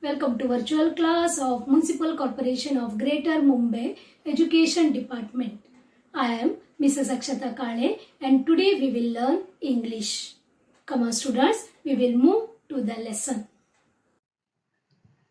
Welcome to virtual class of Municipal Corporation of Greater Mumbai Education Department. I am Mrs. Akshata Kale and today we will learn English. Come on students, we will move to the lesson.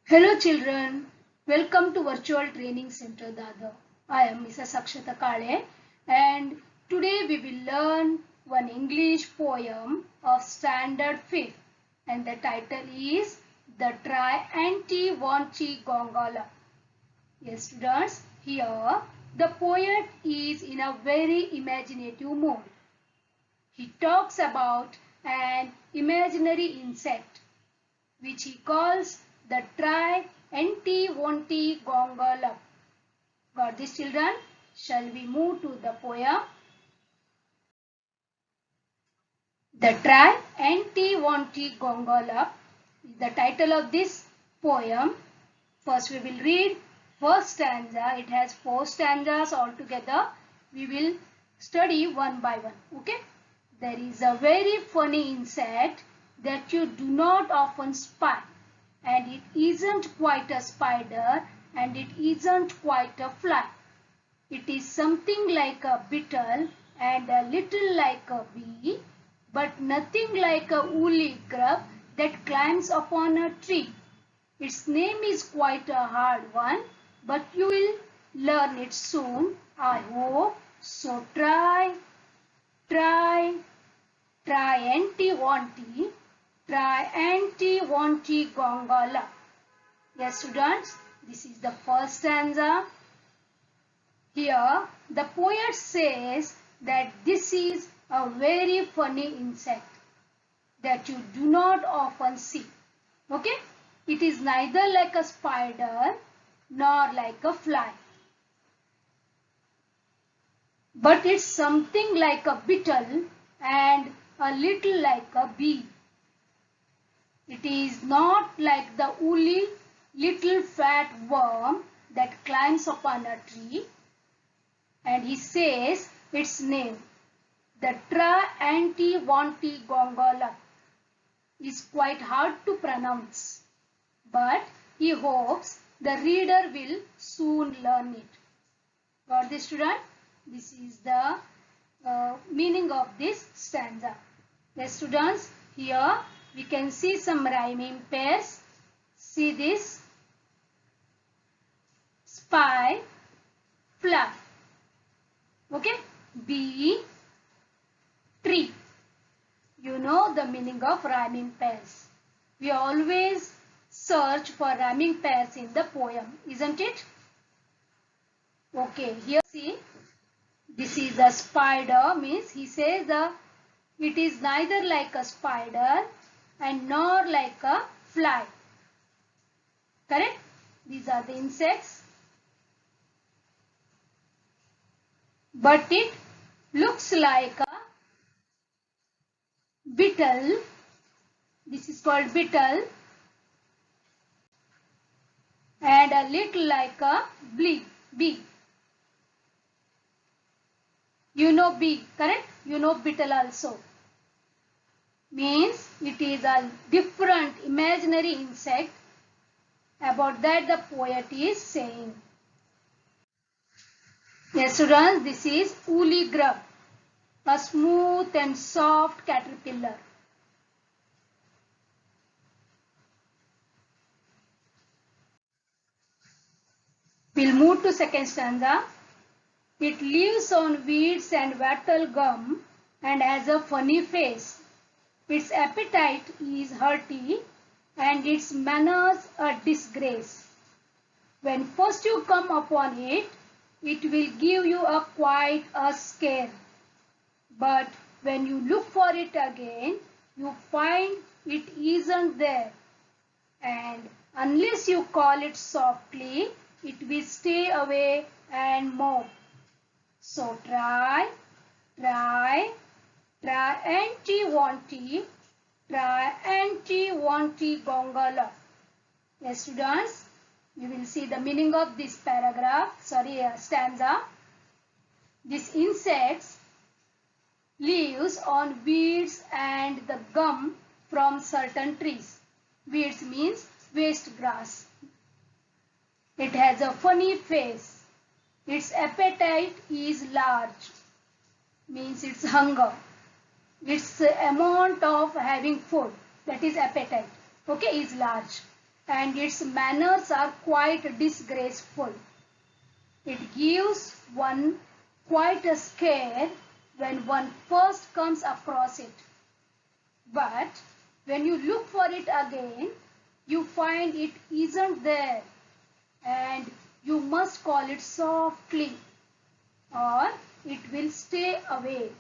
Hello children, welcome to Virtual Training Center Dadar. I am Mrs. Akshata Kale and today we will learn one English poem of Standard 5th and the title is the Triantiwontigongolope. Yes students, here the poet is in a very imaginative mood. He talks about an imaginary insect which he calls the Triantiwontigongolope. Got this children? Shall we move to the poem? The Triantiwontigongolope is the title of this poem. First we will read first stanza. It has 4 stanzas altogether. We will study one by one. Okay. There is a very funny insect that you do not often spy. And it isn't quite a spider and it isn't quite a fly. It is something like a beetle and a little like a bee, but nothing like a woolly grub that climbs upon a tree. Its name is quite a hard one, but you will learn it soon, I hope. So try Triantiwontigongolope. Yes students, this is the first stanza. Here the poet says that this is a very funny insect that you do not often see. Okay? It is neither like a spider nor like a fly. But it's something like a beetle and a little like a bee. It is not like the woolly little fat worm that climbs upon a tree. And he says its name, the Triantiwontigongolope, is quite hard to pronounce. But he hopes the reader will soon learn it. Got this student? This is the meaning of this stanza. Yes students, here we can see some rhyming pairs. See this. Spy, fly. Okay. Bee, tree. You know the meaning of rhyming pairs. We always search for rhyming pairs in the poem, isn't it? Okay, here see, this is a spider, means he says it is neither like a spider and nor like a fly. Correct? These are the insects. But it looks like a beetle. This is called beetle. And a little like a bee. You know bee, correct? You know beetle also. Means it is a different imaginary insect. About that the poet is saying. Yes students, this is woolly grub, a smooth and soft caterpillar. We'll move to second stanza. It lives on weeds and wattle gum and has a funny face. Its appetite is hearty and its manners a disgrace. When first you come upon it, it will give you quite a scare. But when you look for it again, you find it isn't there. And unless you call it softly, it will stay away and mope. So Triantiwontigongolope. Yes students, you will see the meaning of this stanza. This insect lives on weeds and the gum from certain trees. Weeds means waste grass. It has a funny face. Its appetite is large, means its hunger. Its amount of having food, that is appetite, okay, is large. And its manners are quite disgraceful. It gives one quite a scare when one first comes across it. But when you look for it again, you find it isn't there, and you must call it softly or it will stay away,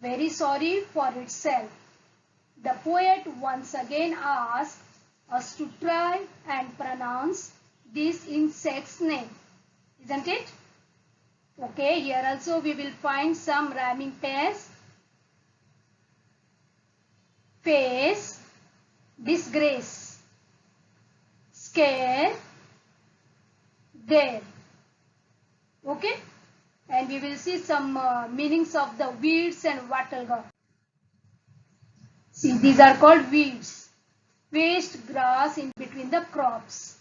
very sorry for itself. The poet once again asks us to try and pronounce this insect's name, isn't it? Okay, here also we will find some rhyming pairs. Face, disgrace, scare, there. Okay, and we will see some meanings of the weeds and wattle gum. See, these are called weeds. Waste grass in between the crops.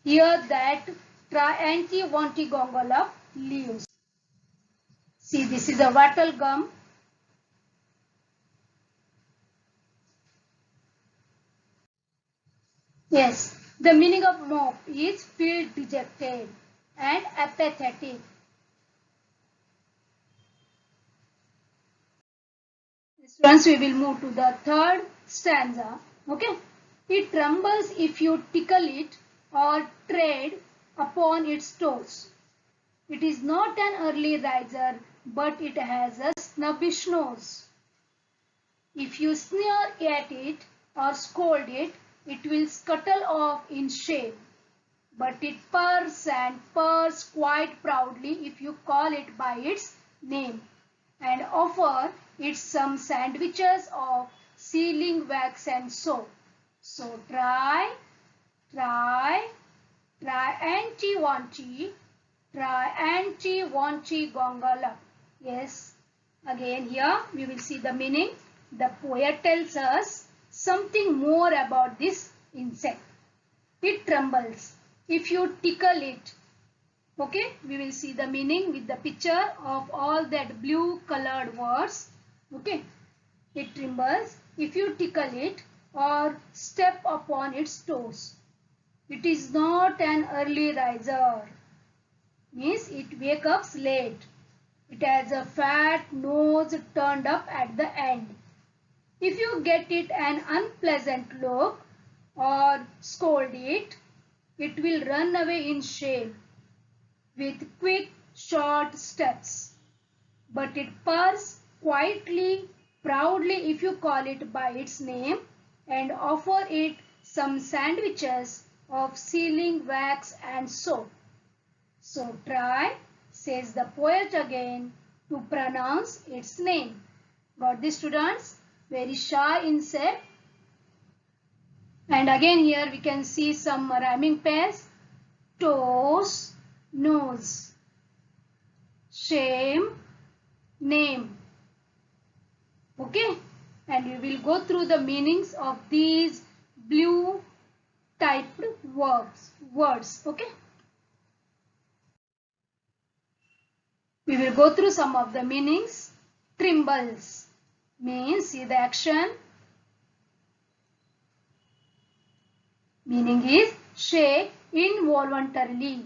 Here that Triantiwontigongolope lives. See, this is a wattle gum. Yes, the meaning of mope is feel dejected and apathetic. Students, we will move to the third stanza. Okay, it trembles if you tickle it or tread upon its toes. It is not an early riser, but it has a snubbish nose. If you sneer at it or scold it, it will scuttle off in shame. But it purrs and purrs quite proudly if you call it by its name and offer it some sandwiches of sealing wax and soap. So try, Triantiwontigongolope. Yes, again here we will see the meaning. The poet tells us something more about this insect. It trembles if you tickle it. Okay, we will see the meaning with the picture of all that blue colored words. Okay, it trembles if you tickle it or step upon its toes. It is not an early riser, means it wakes up late. It has a fat nose turned up at the end. If you get it an unpleasant look or scold it, it will run away in shame with quick, short steps. But it purrs quietly, proudly if you call it by its name and offer it some sandwiches of sealing wax and soap. So try, says the poet again, to pronounce its name. Got this, students? Very shy insect. And again here we can see some rhyming pairs. Toes, nose. Shame, name. Okay, and we will go through the meanings of these blue typed words. Okay, we will go through some of the meanings. Trembles means, see the action, meaning is shake involuntarily.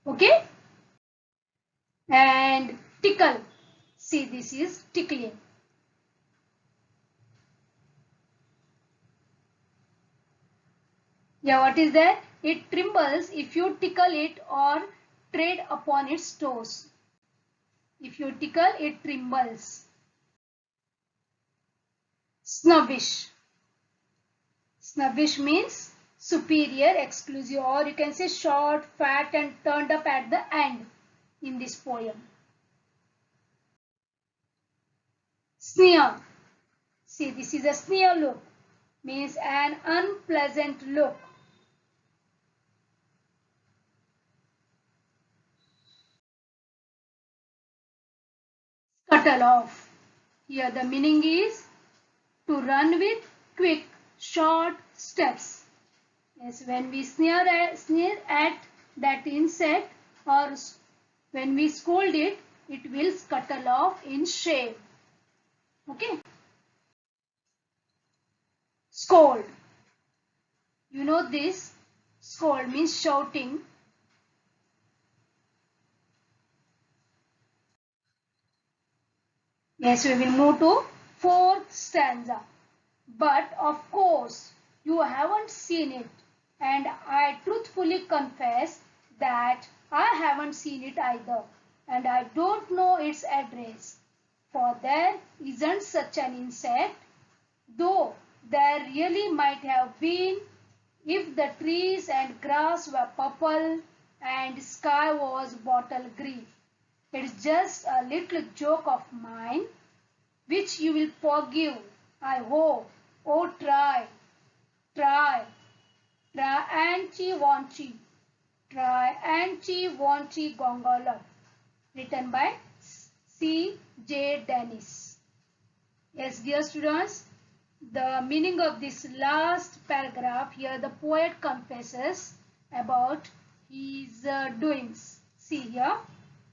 Okay, and tickle, see this is tickling. Yeah, what is that? It trembles if you tickle it or tread upon its toes. If you tickle, it trembles. Snubbish. Snubbish means superior, exclusive, or you can say short, fat and turned up at the end in this poem. Sneer. See, this is a sneer look, means an unpleasant look. Scuttle off. Here the meaning is to run with quick, short steps. Yes, when we sneer at that insect or when we scold it, it will scuttle off in shame. Okay. Scold. You know this. Scold means shouting. Yes, we will move to fourth stanza. But of course, you haven't seen it, and I truthfully confess that I haven't seen it either, and I don't know its address. For there isn't such an insect, though there really might have been if the trees and grass were purple and sky was bottle green. It's just a little joke of mine, which you will forgive, I hope. Oh, try, Triantiwontigongolope, written by C.J. Dennis. Yes, dear students, the meaning of this last paragraph here, the poet confesses about his doings. See here,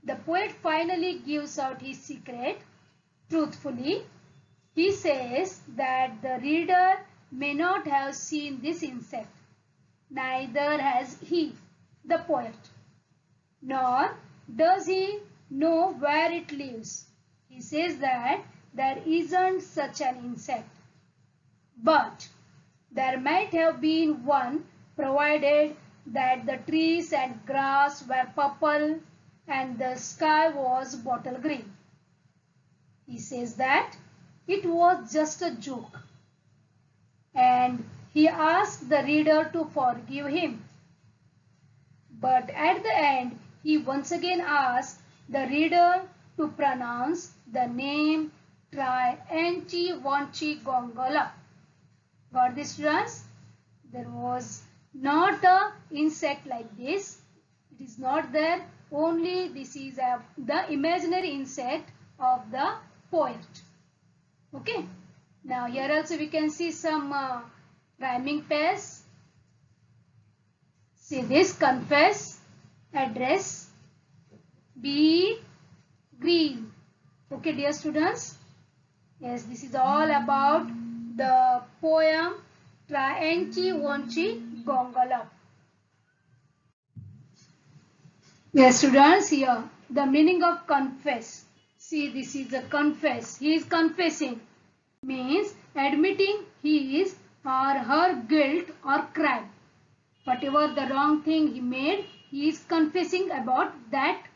the poet finally gives out his secret truthfully. He says that the reader may not have seen this insect, neither has he, the poet, nor does he know where it lives. He says that there isn't such an insect, but there might have been one, provided that the trees and grass were purple and the sky was bottle green. He says that it was just a joke, and he asks the reader to forgive him. But at the end, he once again asks the reader to pronounce the name Triantiwontigongolope. Got this, students? There was not a insect like this. It is not there. Only this is the imaginary insect of the poet. Okay. Now here also we can see some rhyming pairs. See this: confess, address, be green. Okay, dear students. Yes, this is all about the poem Triantiwontigongolope. Yes, students, here the meaning of confess. See, this is a confess. He is confessing, means admitting his or her guilt or crime. Whatever the wrong thing he made, he is confessing about that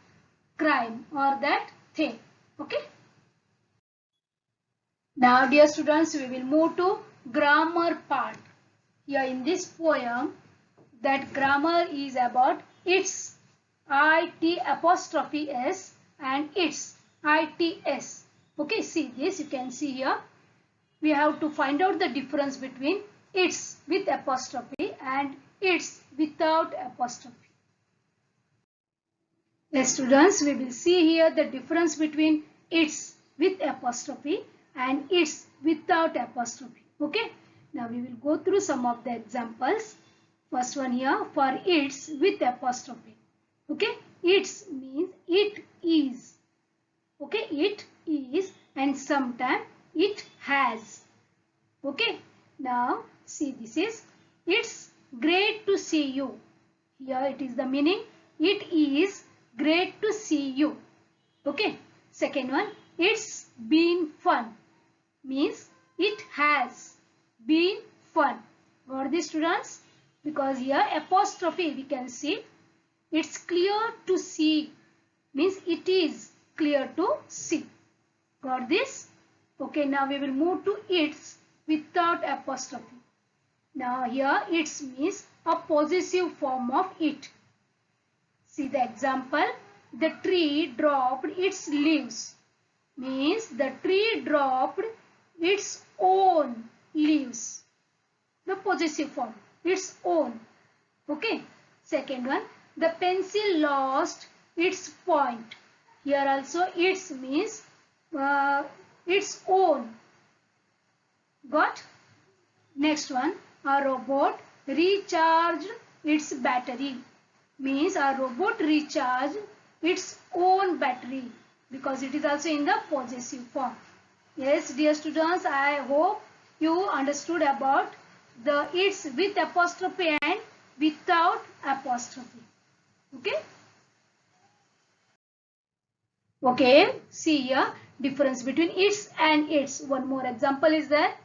crime or that thing. Okay. Now, dear students, we will move to grammar part. Here in this poem, that grammar is about its, it apostrophe s, and its, its. Okay, see this, you can see here. We have to find out the difference between its with apostrophe and its without apostrophe. Yes, students, we will see here the difference between its with apostrophe and its without apostrophe. Okay. Now we will go through some of the examples. First one here, for its with apostrophe. Okay. Its means it is. Okay. It is, and sometimes it has. Okay. Now see, this is, it's great to see you. Here it is the meaning. It is great to see you. Okay. Second one, it's been fun, means it has been fun. Got this, students? Because here apostrophe we can see, it's clear to see, means it is clear to see. Got this? Okay, now we will move to its without apostrophe. Now here its means a possessive form of it. See the example, the tree dropped its leaves, means the tree dropped its own leaves. The possessive form, its own. Okay. Second one, the pencil lost its point. Here also its means its own. Got? Next one, a robot recharged its battery. Means a robot recharged its own battery because it is also in the possessive form. Yes, dear students, I hope you understood about the its with apostrophe and without apostrophe. Okay? Okay, see here difference between its and its. One more example is that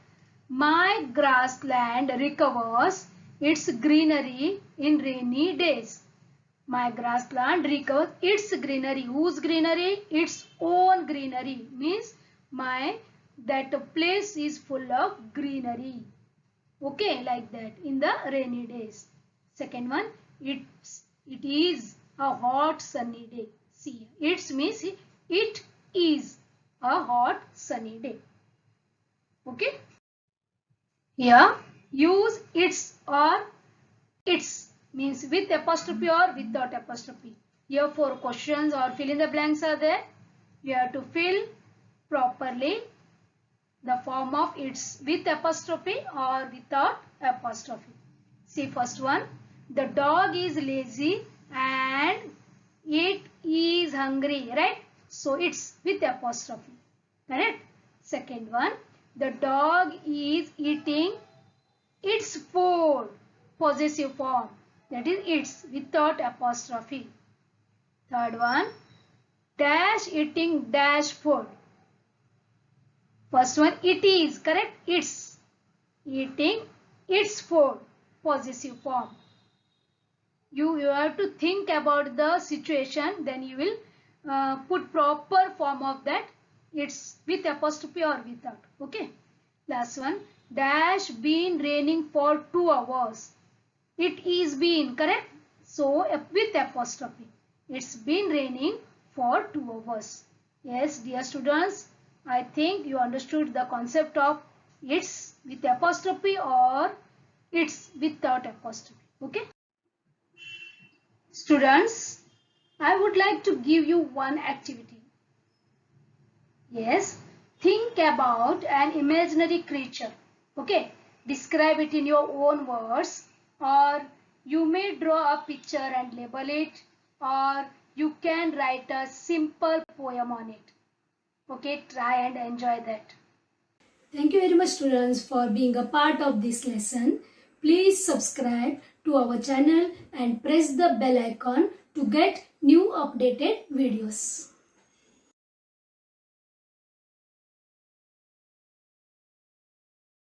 my grassland recovers its greenery in rainy days. My grassland recovers its greenery. Whose greenery? Its own greenery. Means that place is full of greenery. Okay, like that in the rainy days. Second one, it is a hot sunny day. See, it means it is a hot sunny day. Okay. Here, use its or its means with apostrophe or without apostrophe. Here 4 questions or fill in the blanks are there. You have to fill properly the form of its with apostrophe or without apostrophe. See first one. The dog is lazy and it is hungry, right? So it's with apostrophe. Correct? Second one. The dog is eating its food. Possessive form. That is its without apostrophe. Third one. Dash eating dash food. First one, it is, correct? It's eating its food, possessive form. You have to think about the situation, then you will put proper form of that. It's with apostrophe or without. Okay. Last one, dash been raining for 2 hours. It is been, correct? So with apostrophe. It's been raining for 2 hours. Yes, dear students. I think you understood the concept of it's with apostrophe or it's without apostrophe. Okay. Students, I would like to give you one activity. Yes, think about an imaginary creature. Okay. Describe it in your own words, or you may draw a picture and label it, or you can write a simple poem on it. Okay, try and enjoy that. Thank you very much students for being a part of this lesson. Please subscribe to our channel and press the bell icon to get new updated videos.